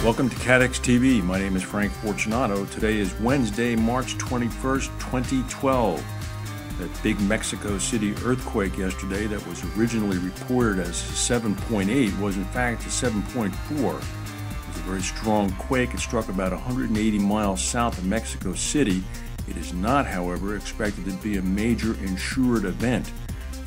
Welcome to CATEX TV. My name is Frank Fortunato. Today is Wednesday, March 21st, 2012. That big Mexico City earthquake yesterday that was originally reported as 7.8 was in fact a 7.4. It was a very strong quake. It struck about 180 miles south of Mexico City. It is not, however, expected to be a major insured event.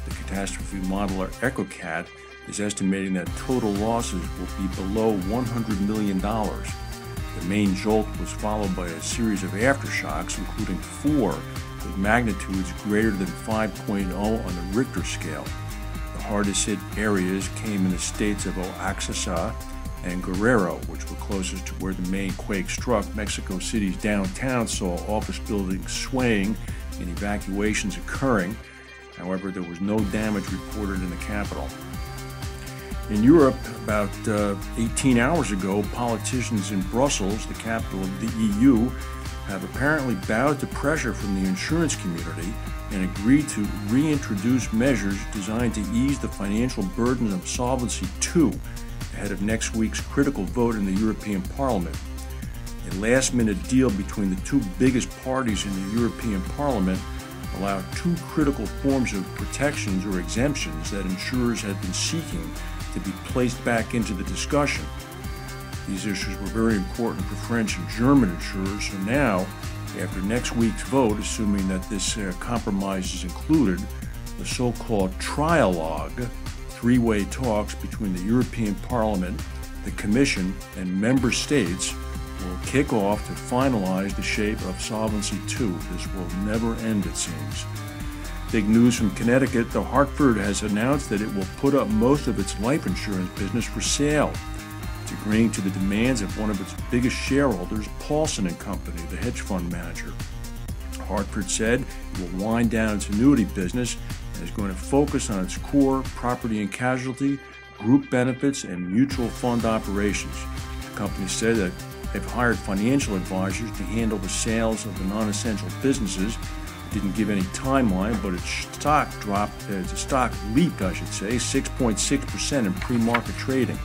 The catastrophe modeler EcoCat is estimating that total losses will be below $100 million. The main jolt was followed by a series of aftershocks, including 4 with magnitudes greater than 5.0 on the Richter scale. The hardest hit areas came in the states of Oaxaca and Guerrero, which were closest to where the main quake struck. Mexico City's downtown saw office buildings swaying and evacuations occurring. However, there was no damage reported in the capital. In Europe, about 18 hours ago, politicians in Brussels, the capital of the EU, have apparently bowed to pressure from the insurance community and agreed to reintroduce measures designed to ease the financial burdens of Solvency II ahead of next week's critical vote in the European Parliament. A last-minute deal between the two biggest parties in the European Parliament allowed 2 critical forms of protections or exemptions that insurers had been seeking to be placed back into the discussion. These issues were very important for French and German insurers, so now, after next week's vote, assuming that this compromise is included, the so-called trialogue, 3-way talks between the European Parliament, the Commission, and member states will kick off to finalize the shape of Solvency II. This will never end, it seems. Big news from Connecticut. The Hartford has announced that it will put up most of its life insurance business for sale. It's agreeing to the demands of one of its biggest shareholders, Paulson & Company, the hedge fund manager. Hartford said it will wind down its annuity business and is going to focus on its core property and casualty, group benefits, and mutual fund operations. The company said that they've hired financial advisors to handle the sales of the non-essential businesses. Didn't give any timeline, but its stock leaped, 6.6% in pre-market trading.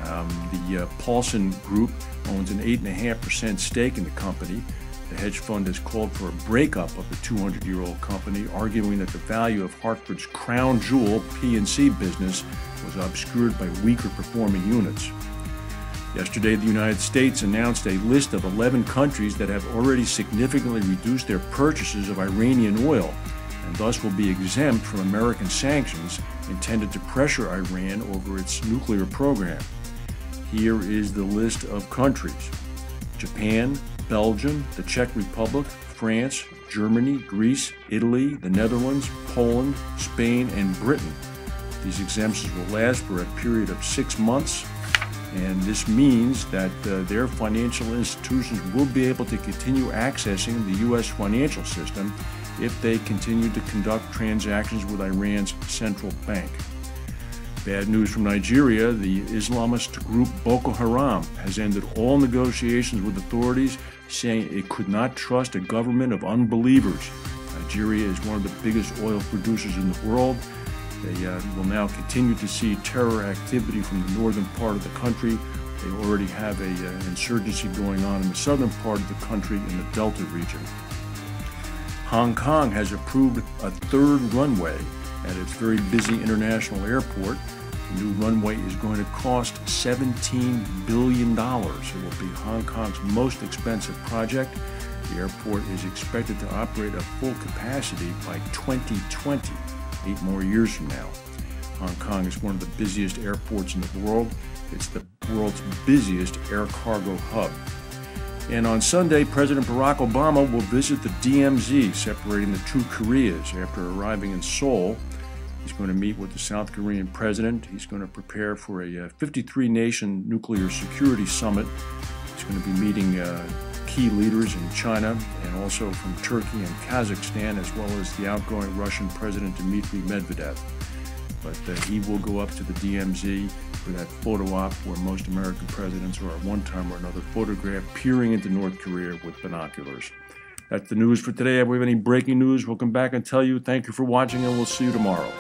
The Paulson Group owns an 8.5% stake in the company. The hedge fund has called for a breakup of the 200-year-old company, arguing that the value of Hartford's crown jewel P&C business was obscured by weaker performing units. Yesterday, the United States announced a list of 11 countries that have already significantly reduced their purchases of Iranian oil and thus will be exempt from American sanctions intended to pressure Iran over its nuclear program. Here is the list of countries: Japan, Belgium, the Czech Republic, France, Germany, Greece, Italy, the Netherlands, Poland, Spain, and Britain. These exemptions will last for a period of 6 months. And this means that their financial institutions will be able to continue accessing the U.S. financial system if they continue to conduct transactions with Iran's central bank. Bad news from Nigeria. The Islamist group Boko Haram has ended all negotiations with authorities, saying it could not trust a government of unbelievers. Nigeria is one of the biggest oil producers in the world. They will now continue to see terror activity from the northern part of the country. They already have an insurgency going on in the southern part of the country in the Delta region. Hong Kong has approved a 3rd runway at its very busy international airport. The new runway is going to cost $17 billion. It will be Hong Kong's most expensive project. The airport is expected to operate at full capacity by 2020. 8 more years from now. Hong Kong is one of the busiest airports in the world. It's the world's busiest air cargo hub. And on Sunday, President Barack Obama will visit the DMZ, separating the 2 Koreas. After arriving in Seoul, he's going to meet with the South Korean president. He's going to prepare for a 53-nation nuclear security summit. He's going to be meeting key leaders in China and also from Turkey and Kazakhstan, as well as the outgoing Russian President Dmitry Medvedev. But he will go up to the DMZ for that photo op where most American presidents are at one time or another photographed peering into North Korea with binoculars. That's the news for today. If we have any breaking news, we'll come back and tell you. Thank you for watching, and we'll see you tomorrow.